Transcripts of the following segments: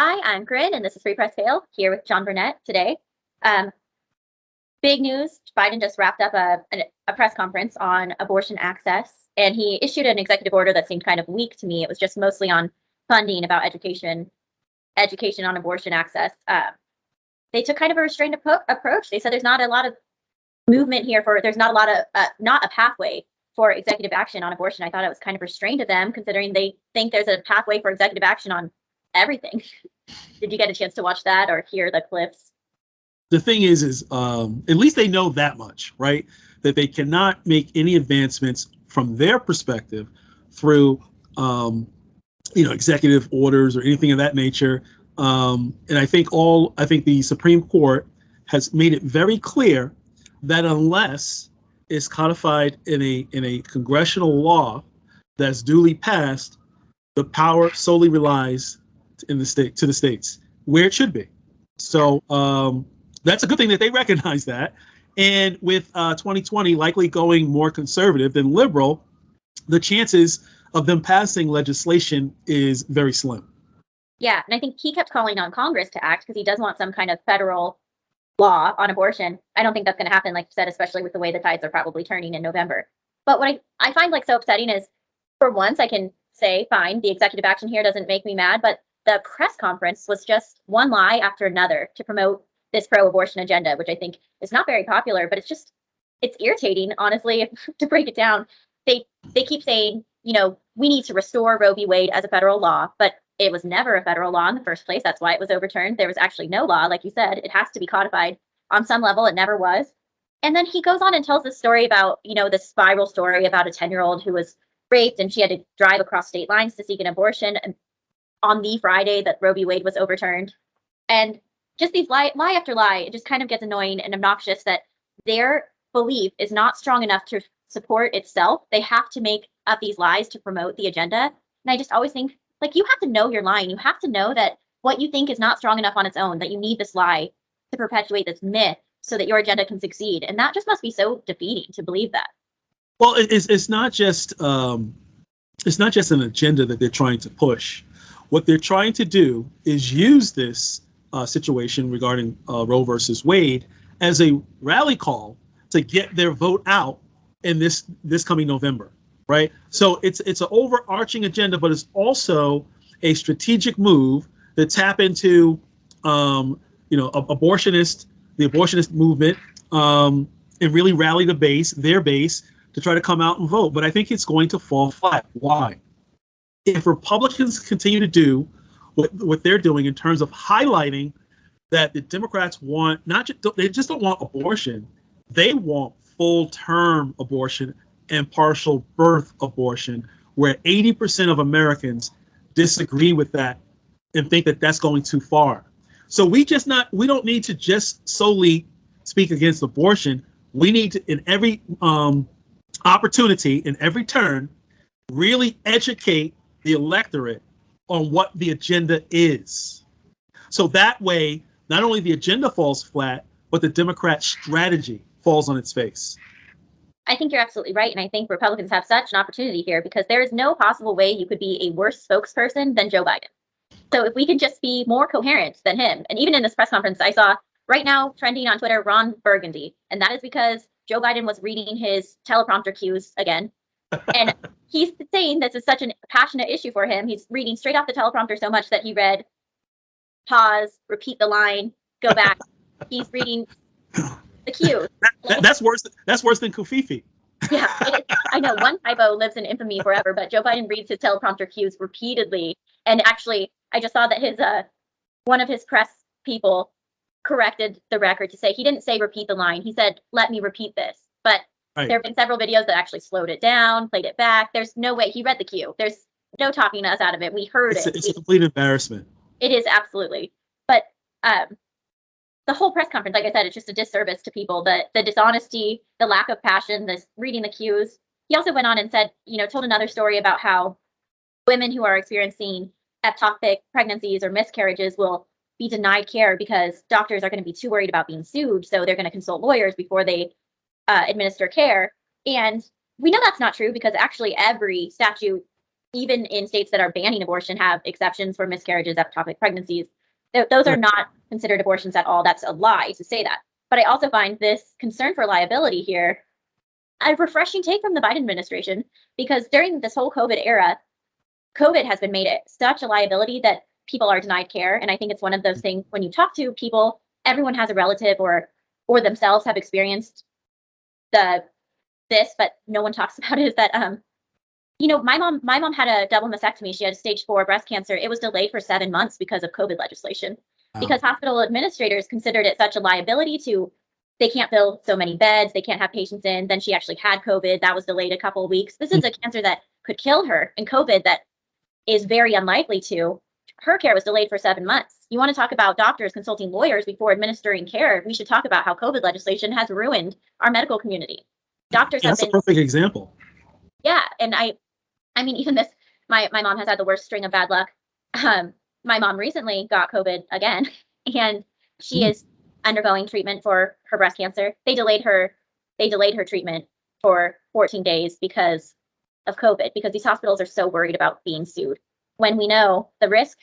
Hi, I'm Corinne, and this is Free Press Fail here with John Burnett today. Um, Big news, Biden just wrapped up a press conference on abortion access, and he issued an executive order that seemed kind of weak to me. It was just mostly on funding about education on abortion access. They took kind of a restrained approach. They said there's not a lot of movement here there's not a lot of, not a pathway for executive action on abortion. I thought it was kind of restrained of them, considering they think there's a pathway for executive action on everything. Did you get a chance to watch that or hear the clips? The thing is at least they know that much, right? That they cannot make any advancements from their perspective through, executive orders or anything of that nature. And I think the Supreme Court has made it very clear that unless it's codified in a congressional law that's duly passed, the power solely relies to the states where it should be. So that's a good thing that they recognize that. And with 2020 likely going more conservative than liberal, the chances of them passing legislation is very slim. Yeah, and I think he kept calling on Congress to act because he does want some kind of federal law on abortion. I don't think that's going to happen, like you said, especially with the way the tides are probably turning in November. But what I find so upsetting is, for once, I can say, fine, the executive action here doesn't make me mad, but the press conference was just one lie after another to promote this pro-abortion agenda, which I think is not very popular, but it's irritating, honestly, to break it down. They keep saying, we need to restore Roe v. Wade as a federal law, but it was never a federal law in the first place. That's why it was overturned. There was actually no law, like you said. It has to be codified on some level. It never was. And then he goes on and tells this story about, this spiral story about a 10-year-old who was raped and she had to drive across state lines to seek an abortion on the Friday that Roe v. Wade was overturned. And just these lie after lie, it just kind of gets annoying and obnoxious that their belief is not strong enough to support itself. They have to make up these lies to promote the agenda. And I just always think, you have to know you're lying. You have to know that what you think is not strong enough on its own, that you need this lie to perpetuate this myth so that your agenda can succeed. And that just must be so defeating to believe that. Well, it's not just an agenda that they're trying to push. What they're trying to do is use this situation regarding Roe versus Wade as a rally call to get their vote out in this coming November, right? So it's an overarching agenda, but it's also a strategic move to tap into the abortionist movement, and really rally their base to try to come out and vote. But I think it's going to fall flat. Why? If Republicans continue to do what they're doing in terms of highlighting that the Democrats want they just don't want abortion, they want full-term abortion and partial birth abortion, where 80% of Americans disagree with that and think that that's going too far. So we don't need to just solely speak against abortion. We need to, in every opportunity, in every turn, really educate the electorate on what the agenda is. So that way, not only the agenda falls flat, but the Democrat strategy falls on its face. I think you're absolutely right. And I think Republicans have such an opportunity here because there is no possible way you could be a worse spokesperson than Joe Biden. So if we could just be more coherent than him, and even in this press conference, I saw right now trending on Twitter, Ron Burgundy. And that is because Joe Biden was reading his teleprompter cues again. And he's saying this is such a passionate issue for him. He's reading straight off the teleprompter so much that he read, pause, repeat the line, go back. He's reading the cue. That's worse than Kufifi. Yeah, I know one typo lives in infamy forever, but Joe Biden reads his teleprompter cues repeatedly. And actually, I just saw that his one of his press people corrected the record to say he didn't say repeat the line. He said, let me repeat this. But right. There have been several videos that actually slowed it down, played it back. There's no way he read the cue. There's no talking us out of it. We heard it. It's a complete embarrassment. It is, absolutely. But the whole press conference, like I said, it's just a disservice to people. The dishonesty, the lack of passion, this reading the cues. He also went on and said, told another story about how women who are experiencing ectopic pregnancies or miscarriages will be denied care because doctors are going to be too worried about being sued. So they're going to consult lawyers before they administer care. And we know that's not true because actually every statute even in states that are banning abortion, have exceptions for miscarriages, ectopic pregnancies. Those are not considered abortions at all. That's a lie to say that. But I also find this concern for liability here a refreshing take from the Biden administration, because during this whole COVID era, COVID has been made such a liability that people are denied care. And I think it's one of those things when you talk to people, everyone has a relative or themselves have experienced this, but no one talks about it, is that my mom had a double mastectomy. She had stage 4 breast cancer. It was delayed for 7 months because of COVID legislation. Wow. Because hospital administrators considered it such a liability they can't fill so many beds, they can't have patients in. Then she actually had COVID. That was delayed a couple of weeks. This is a cancer that could kill her, and COVID that is very unlikely to. Her care was delayed for 7 months. You want to talk about doctors consulting lawyers before administering care? We should talk about how COVID legislation has ruined our medical community. Doctors have That's been a perfect example. Yeah, and I mean, even this, my mom has had the worst string of bad luck. My mom recently got COVID again, and she is undergoing treatment for her breast cancer. They delayed her treatment for 14 days because of COVID, because these hospitals are so worried about being sued, when we know the risk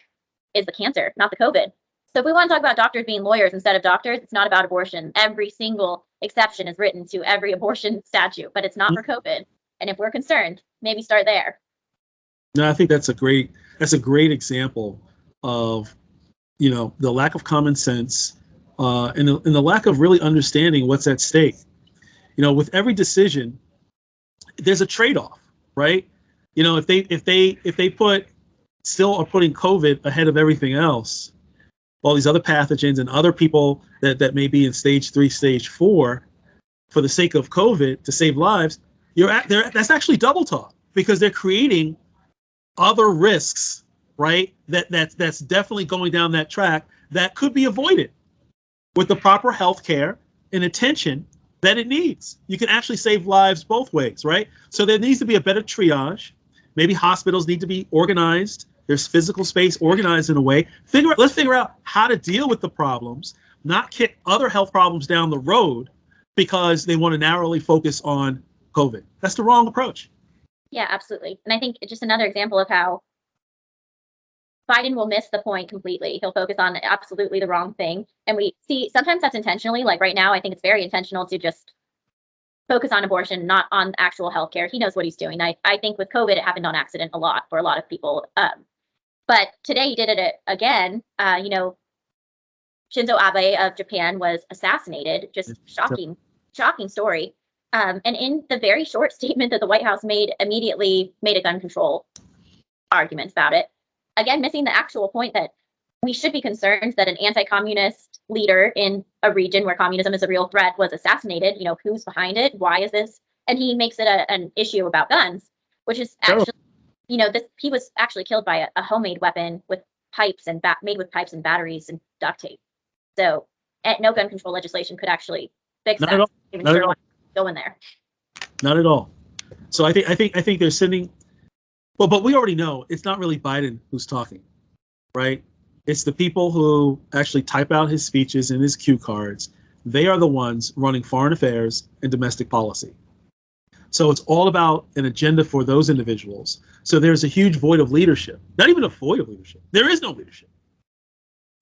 is the cancer, not the COVID. So if we want to talk about doctors being lawyers instead of doctors, it's not about abortion. Every single exception is written to every abortion statute, but it's not for COVID. And if we're concerned, maybe start there. No, I think that's a great example of, the lack of common sense and the lack of really understanding what's at stake. With every decision, there's a trade-off, right? If they still are putting COVID ahead of everything else, all these other pathogens and other people that may be in stage 3, stage 4, for the sake of COVID to save lives, that's actually double talk, because they're creating other risks, right? That's definitely going down that track that could be avoided with the proper health care and attention that it needs. You can actually save lives both ways, right? So there needs to be a better triage. Maybe hospitals need to be organized. There's physical space organized in a way. Let's figure out how to deal with the problems, not kick other health problems down the road because they want to narrowly focus on COVID. That's the wrong approach. Yeah, absolutely. And I think it's just another example of how Biden will miss the point completely. He'll focus on absolutely the wrong thing. And we see sometimes that's intentionally. Like right now, I think it's very intentional to just focus on abortion, not on actual healthcare. He knows what he's doing. I think with COVID, it happened on accident a lot for a lot of people. But today he did it again. Shinzo Abe of Japan was assassinated. Just shocking story. And in the very short statement that the White House immediately made a gun control argument about it. Again, missing the actual point that we should be concerned that an anti-communist leader in a region where communism is a real threat was assassinated. Who's behind it? Why is this? And he makes it an issue about guns, which is actually, he was actually killed by a homemade weapon with pipes and made with pipes and batteries and duct tape. So no gun control legislation could actually fix that. Even sure go in there. Not at all. So I think they're sending. Well, but we already know it's not really Biden who's talking, right? It's the people who actually type out his speeches and his cue cards. They are the ones running foreign affairs and domestic policy. So it's all about an agenda for those individuals. So there's a huge void of leadership. Not even a void of leadership. There is no leadership.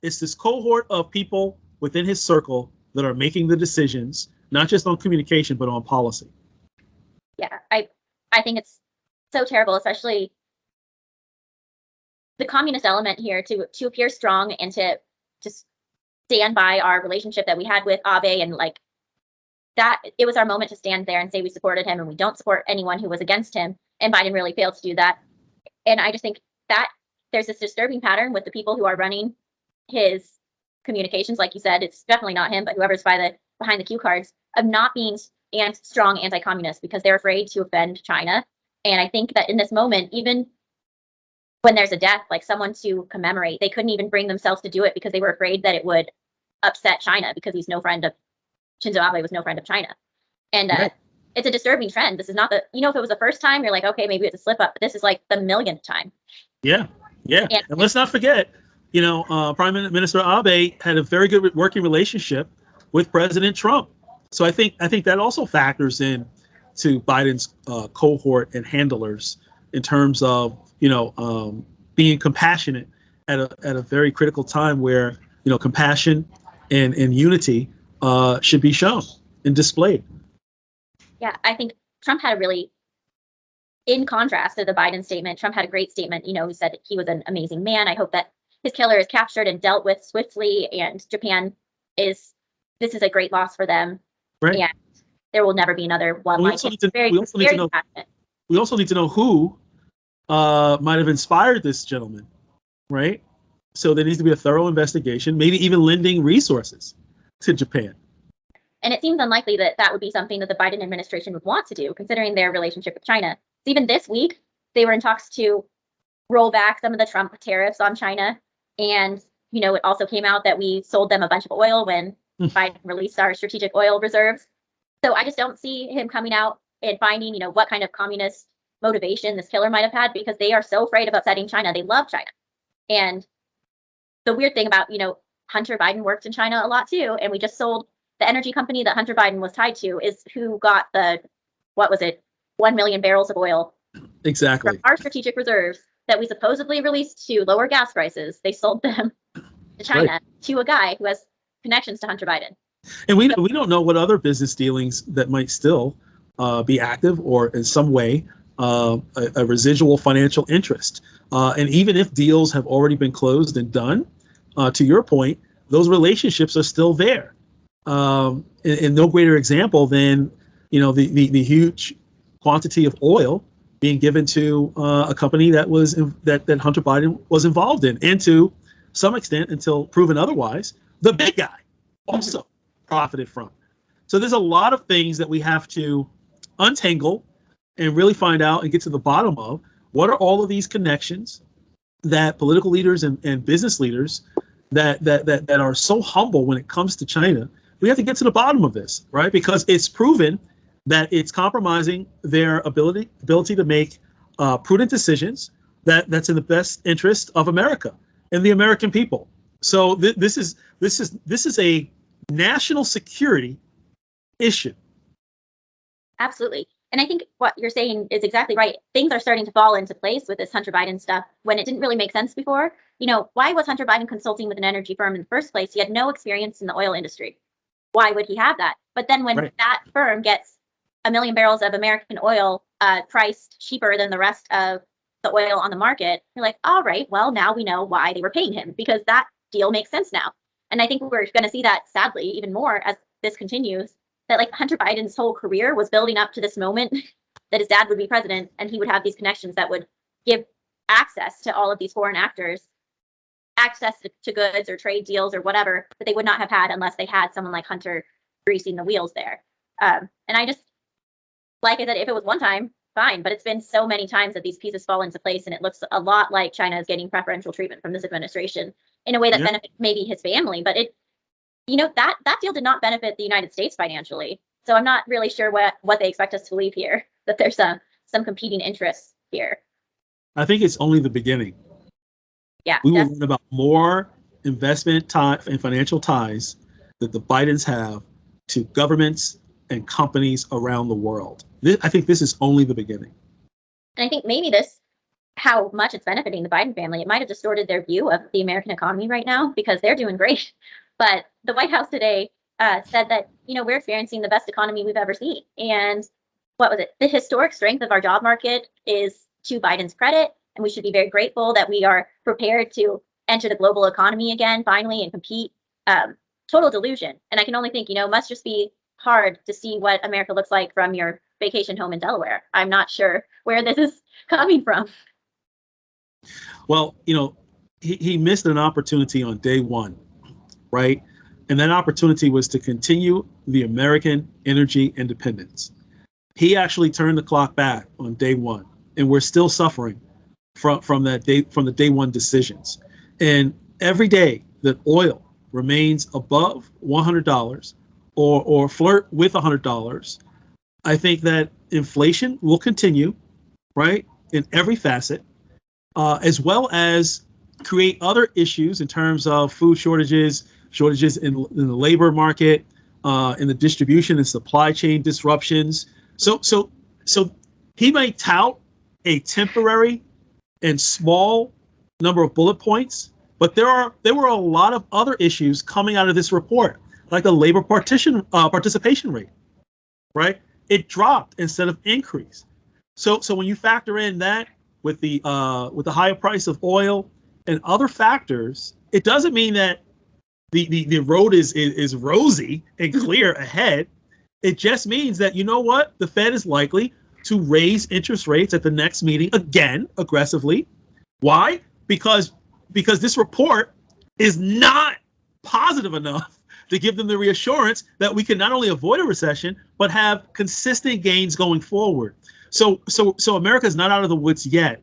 It's this cohort of people within his circle that are making the decisions, not just on communication, but on policy. Yeah, I think it's so terrible, especially the communist element here to appear strong and to just stand by our relationship that we had with Abe, and like that, it was our moment to stand there and say we supported him and we don't support anyone who was against him. And Biden really failed to do that. And I just think that there's this disturbing pattern with the people who are running his communications. Like you said, it's definitely not him, but whoever's behind the cue cards, of not being strong anti-communist because they're afraid to offend China. And I think that in this moment, even when there's a death, like someone to commemorate, they couldn't even bring themselves to do it because they were afraid that it would upset China, because Shinzo Abe was no friend of China. And it's a disturbing trend. This is not if it was the first time, you're like, okay, maybe it's a slip up, but this is like the millionth time. Yeah. And let's not forget, Prime Minister Abe had a very good working relationship with President Trump. So I think that also factors in to Biden's cohort and handlers in terms of, being compassionate at a very critical time where, compassion and unity should be shown and displayed. Yeah, I think Trump had a really, in contrast to the Biden statement, Trump had a great statement. He said that he was an amazing man. I hope that his killer is captured and dealt with swiftly. And Japan this is a great loss for them. Right. And there will never be another one We like also it. need to- Very, we also need to very know- passionate. We also need to know who might have inspired this gentleman, right? So there needs to be a thorough investigation, maybe even lending resources to Japan. And it seems unlikely that that would be something that the Biden administration would want to do, considering their relationship with China. Even this week, they were in talks to roll back some of the Trump tariffs on China. And, it also came out that we sold them a bunch of oil when Biden released our strategic oil reserves. So I just don't see him coming out and finding, what kind of communist motivation this killer might have had, because they are so afraid of upsetting China. They love China. And the weird thing about, Hunter Biden worked in China a lot too. And we just sold the energy company that Hunter Biden was tied to is who got 1 million barrels of oil Exactly. from our strategic reserves that we supposedly released to lower gas prices. They sold them to China to a guy who has connections to Hunter Biden. And we don't know what other business dealings that might still be active or in some way a residual financial interest. And even if deals have already been closed and done, to your point, those relationships are still there. And no greater example than, the huge quantity of oil being given to a company that that Hunter Biden was involved in, and to some extent, until proven otherwise, the big guy also profited from. So there's a lot of things that we have to untangle and really find out and get to the bottom of. What are all of these connections that political leaders and business leaders that are so humble when it comes to China? We have to get to the bottom of this, right? Because it's proven that it's compromising their ability to make prudent decisions that's in the best interest of America and the American people. So this is a national security issue. Absolutely. And I think what you're saying is exactly right. Things are starting to fall into place with this Hunter Biden stuff when it didn't really make sense before. Why was Hunter Biden consulting with an energy firm in the first place? He had no experience in the oil industry. Why would he have that? But then when that firm gets 1 million barrels of American oil priced cheaper than the rest of the oil on the market, you're like, all right, well, now we know why they were paying him, because that deal makes sense now. And I think we're going to see that, sadly, even more as this continues, that like Hunter Biden's whole career was building up to this moment that his dad would be president and he would have these connections that would give access to all of these foreign actors, access to goods or trade deals or whatever that they would not have had unless they had someone like Hunter greasing the wheels there. And I just, like I said, if it was one time, fine, but it's been so many times that these pieces fall into place, and it looks a lot like China is getting preferential treatment from this administration in a way that benefits maybe his family, but that deal did not benefit the United States financially. So I'm not really sure what they expect us to believe here, that there's some competing interests here. I think it's only the beginning. Yeah, we will learn about more investment and financial ties that the Bidens have to governments and companies around the world. I think this is only the beginning. And I think maybe how much it's benefiting the Biden family, it might have distorted their view of the American economy right now, because they're doing great. But the White House today said that, we're experiencing the best economy we've ever seen. And what was it? The historic strength of our job market is to Biden's credit. And we should be very grateful that we are prepared to enter the global economy again, finally, and compete. Total delusion. And I can only think, it must just be hard to see what America looks like from your vacation home in Delaware. I'm not sure where this is coming from. Well, he missed an opportunity on day one, right? And that opportunity was to continue the American energy independence. He actually turned the clock back on day one, and we're still suffering from the day one decisions. And every day that oil remains above $100 or flirt with $100, I think that inflation will continue, right, in every facet, as well as create other issues in terms of food shortages in the labor market, in the distribution and supply chain disruptions. So he might tout a temporary and small number of bullet points, but there were a lot of other issues coming out of this report, like the labor participation rate, right? It dropped instead of increased. So when you factor in that with the higher price of oil and other factors, it doesn't mean that the road is rosy and clear ahead. It just means that, you know what, the Fed is likely to raise interest rates at the next meeting again aggressively. Why? Because this report is not positive enough to give them the reassurance that we can not only avoid a recession but have consistent gains going forward. So America is not out of the woods yet.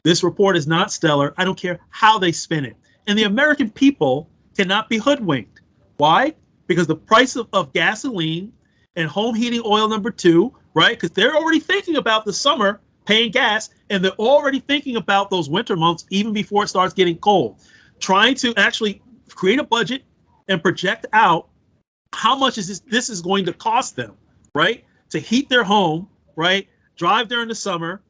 This report is not stellar. I don't care how they spin it. And the American people cannot be hoodwinked. Why? Because the price of gasoline and home heating oil number 2, right? Because they're already thinking about the summer paying gas, and they're already thinking about those winter months even before it starts getting cold. Trying to actually create a budget and project out how much this is going to cost them, right? To heat their home, right? Drive during the summer,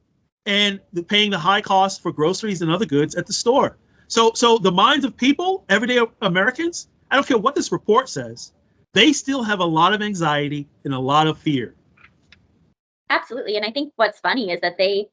and paying the high cost for groceries and other goods at the store. So the minds of people, everyday Americans, I don't care what this report says, they still have a lot of anxiety and a lot of fear. Absolutely. And I think what's funny is that they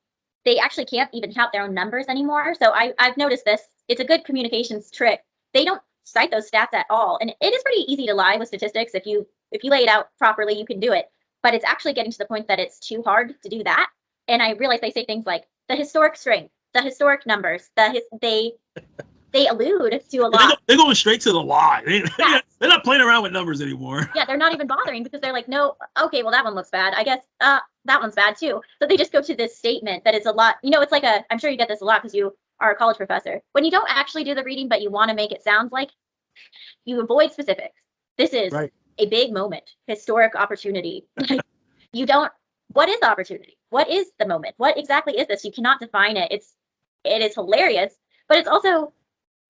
actually can't even count their own numbers anymore. So I've noticed this. It's a good communications trick. They don't cite those stats at all. And it is pretty easy to lie with statistics. If you lay it out properly, you can do it. But it's actually getting to the point that it's too hard to do that. And I realize they say things like the historic strength, the historic numbers, they allude to a lot. They're going straight to the lie. They're not playing around with numbers anymore. Yeah, they're not even bothering because they're like, no, okay, well, that one looks bad. I guess that one's bad too. So they just go to this statement that is a lot. It's like I'm sure you get this a lot because you are a college professor. When you don't actually do the reading, but you want to make it sound like, you avoid specifics. This is right. A big moment, historic opportunity. What is the opportunity? What is the moment? What exactly is this? You cannot define it. It is hilarious, but it's also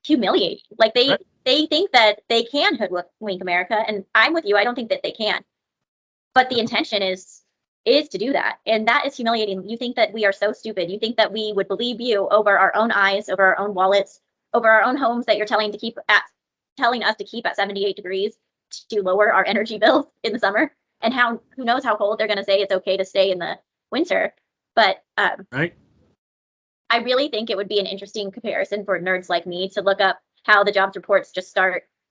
humiliating. Like they think that they can hoodwink America, and I'm with you. I don't think that they can, but the intention is to do that, and that is humiliating. You think that we are so stupid. You think that we would believe you over our own eyes, over our own wallets, over our own homes that you're telling us to keep at 78 degrees to lower our energy bills in the summer, and who knows how cold they're going to say it's okay to stay in the winter. But right. I really think it would be an interesting comparison for nerds like me to look up how the jobs reports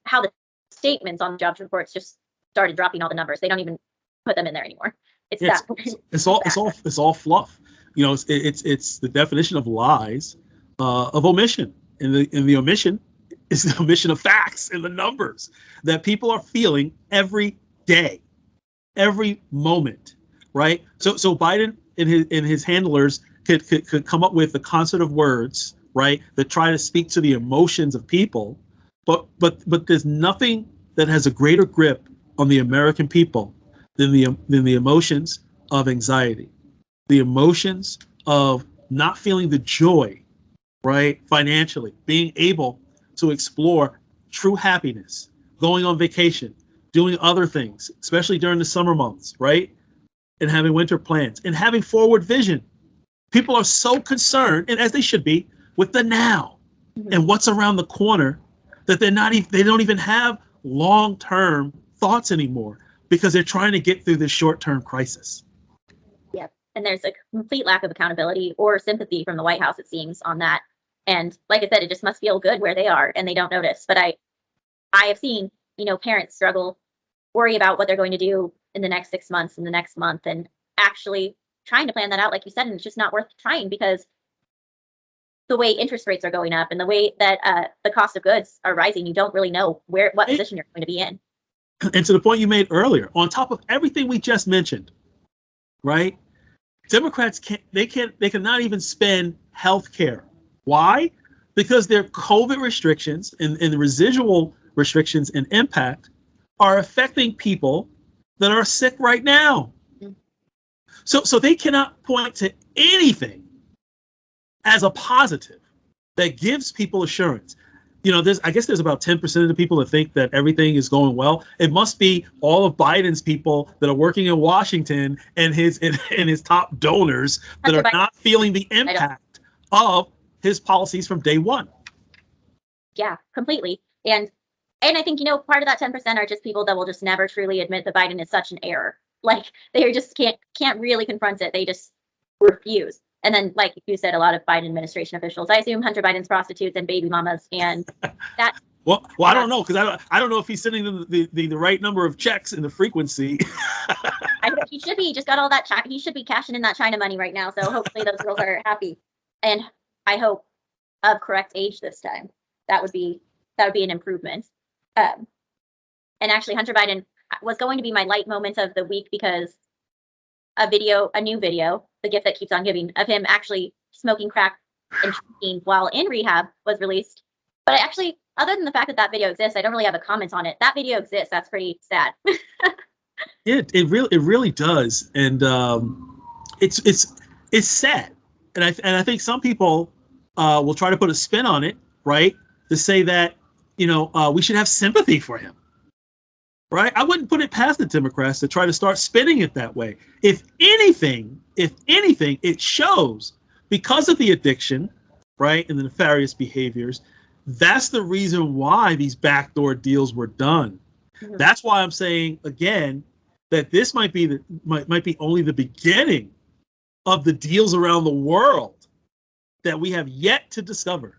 how the statements on the jobs reports just started dropping all the numbers. They don't even put them in there anymore. It's all fluff. It's the definition of lies, of omission, and the omission is the omission of facts and the numbers that people are feeling every day, every moment, right? So Biden and his handlers could come up with a concert of words, right, that try to speak to the emotions of people, but there's nothing that has a greater grip on the American people than the emotions of anxiety, the emotions of not feeling the joy, right, financially, being able to explore true happiness, going on vacation, doing other things, especially during the summer months, right, and having winter plans and having forward vision. People are so concerned, and as they should be, with the now and what's around the corner, that they don't even have long-term thoughts anymore because they're trying to get through this short-term crisis. Yep. And there's a complete lack of accountability or sympathy from the White House, it seems, on that. And like I said, it just must feel good where they are and they don't notice. But I have seen, parents struggle, worry about what they're going to do in the next 6 months, in the next month, and actually trying to plan that out, like you said, and it's just not worth trying because the way interest rates are going up and the way that the cost of goods are rising, you don't really know what position you're going to be in. And to the point you made earlier, on top of everything we just mentioned, right? Democrats cannot even spend health care. Why? Because their COVID restrictions and the residual restrictions and impact are affecting people that are sick right now. So they cannot point to anything as a positive that gives people assurance. I guess there's about 10% of the people that think that everything is going well. It must be all of Biden's people that are working in Washington and his top donors that Hunter are Biden, not feeling the impact of his policies from day one. yeah, completely. And I think, part of that 10% are just people that will just never truly admit that Biden is such an error. Like they just can't really confront it. They just refuse. And then, like you said, a lot of Biden administration officials. I assume Hunter Biden's prostitutes and baby mamas, and that. Well, I don't know, because I don't know if he's sending them the right number of checks and the frequency. He should be. He just got all that. He should be cashing in that China money right now. So hopefully those girls are happy, and I hope of correct age this time. That would be an improvement. And actually, Hunter Biden was going to be my light moment of the week because a new video, The Gift That Keeps on Giving, of him actually smoking crack and drinking while in rehab was released. But actually, other than the fact that that video exists, I don't really have a comment on it. That video exists. That's pretty sad. It really does, and it's sad, and I think some people will try to put a spin on it, right? To say that we should have sympathy for him, right? I wouldn't put it past the Democrats to try to start spinning it that way. If anything, it shows because of the addiction, right, and the nefarious behaviors. That's the reason why these backdoor deals were done. Mm-hmm. That's why I'm saying again that this might be only the beginning of the deals around the world that we have yet to discover.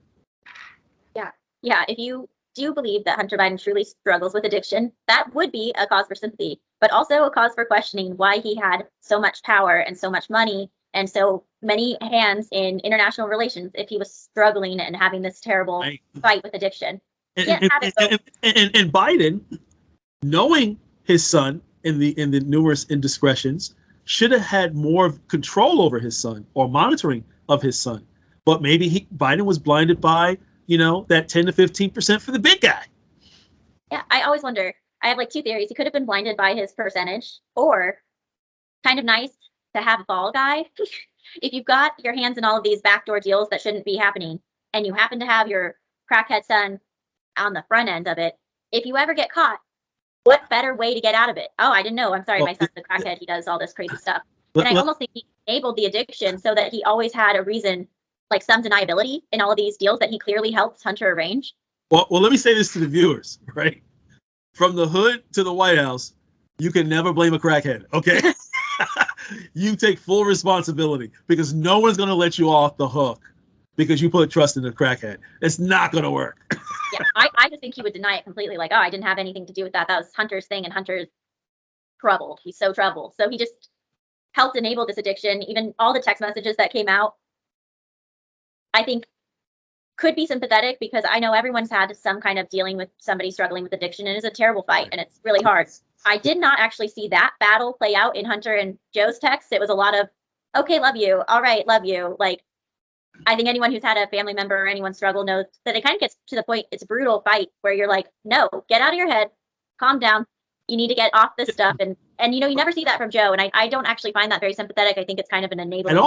Yeah. If you do believe that Hunter Biden truly struggles with addiction, that would be a cause for sympathy, but also a cause for questioning why he had so much power and so much money and so many hands in international relations if he was struggling and having this terrible fight with addiction. And Biden, knowing his son in the numerous indiscretions, should have had more control over his son or monitoring of his son. But maybe Biden was blinded by that 10 to 15% for the big guy. Yeah, I always wonder. I have like two theories. He could have been blinded by his percentage, or kind of nice to have a fall guy. If you've got your hands in all of these backdoor deals that shouldn't be happening, and you happen to have your crackhead son on the front end of it, if you ever get caught, what better way to get out of it? Oh, I didn't know. I'm sorry, my son's a crackhead. He does all this crazy stuff. And I almost think he enabled the addiction so that he always had a reason, like some deniability in all of these deals that he clearly helped Hunter arrange. Well, let me say this to the viewers, right? From the hood to the White House, you can never blame a crackhead, okay? You take full responsibility because no one's going to let you off the hook because you put trust in the crackhead. It's not going to work. Yeah, I just think he would deny it completely. Like, oh, I didn't have anything to do with that. That was Hunter's thing, and Hunter's troubled. He's so troubled. So he just helped enable this addiction. Even all the text messages that came out, I think, could be sympathetic because I know everyone's had some kind of dealing with somebody struggling with addiction, and it's a terrible fight, and it's really hard. I did not actually see that battle play out in Hunter and Joe's text. It was a lot of, okay, love you. All right, love you. Like, I think anyone who's had a family member or anyone struggle knows that it kind of gets to the point, it's a brutal fight where you're like, no, get out of your head, calm down. You need to get off this stuff. And you never see that from Joe. And I don't actually find that very sympathetic. I think it's kind of an enabling.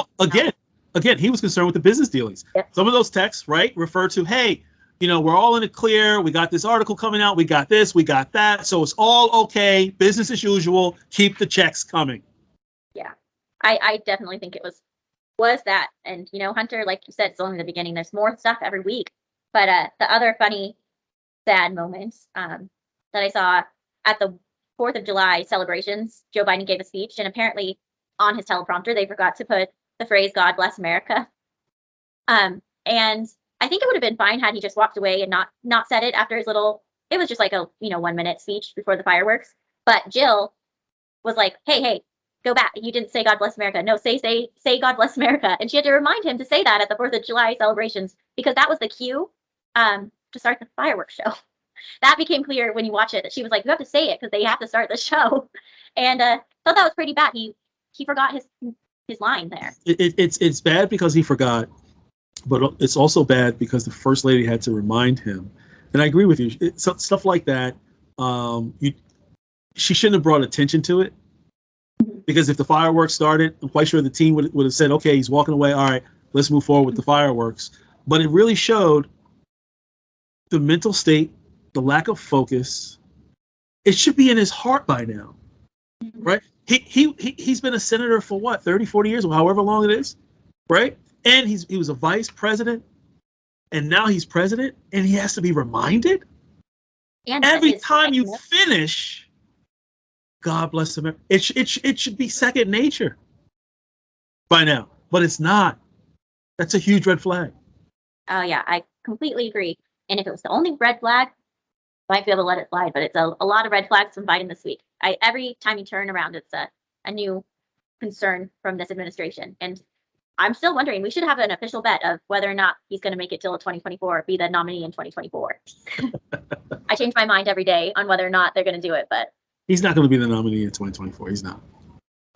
Again, he was concerned with the business dealings. Yep. Some of those texts, right, refer to, hey, we're all in the clear. We got this article coming out. We got this. We got that. So it's all okay. Business as usual. Keep the checks coming. Yeah, I definitely think it was that. And, Hunter, like you said, it's only the beginning. There's more stuff every week. But the other funny, sad moments that I saw at the 4th of July celebrations, Joe Biden gave a speech, and apparently on his teleprompter, they forgot to put the phrase, God bless America. And I think it would have been fine had he just walked away and not said it after his little, it was just like a, 1-minute speech before the fireworks. But Jill was like, hey, go back. You didn't say God bless America. No, say God bless America. And she had to remind him to say that at the 4th of July celebrations because that was the cue to start the fireworks show. That became clear when you watch it that she was like, you have to say it because they have to start the show. And thought that was pretty bad. He forgot his line there. It's bad because he forgot, but it's also bad because the first lady had to remind him. And I agree with you. Stuff like that, she shouldn't have brought attention to it. Because if the fireworks started, I'm quite sure the team would have said, okay, he's walking away. All right, let's move forward with the fireworks. But it really showed the mental state, the lack of focus, it should be in his heart by now, right? He's been a senator for what, 30, 40 years, or however long it is, right? And he was a vice president, and now he's president, and he has to be reminded And every his time you likeness. finish. God bless America. It should be second nature by now, but it's not. That's a huge red flag. Oh yeah, I completely agree. And if it was the only red flag, might be able to let it slide. But it's a lot of red flags from Biden this week. Every time you turn around, it's a new concern from this administration. And I'm still wondering, we should have an official bet of whether or not he's going to make it till 2024, be the nominee in 2024. I change my mind every day on whether or not they're going to do it, but He's not going to be the nominee in 2024. He's not.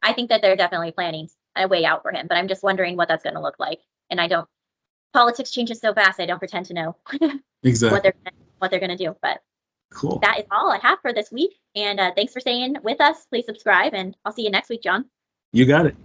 I think that they're definitely planning a way out for him. But I'm just wondering what that's going to look like. And politics changes so fast. I don't pretend to know Exactly. what they're going to do. But Cool. that is all I have for this week. And thanks for staying with us. Please subscribe, and I'll see you next week, John. You got it.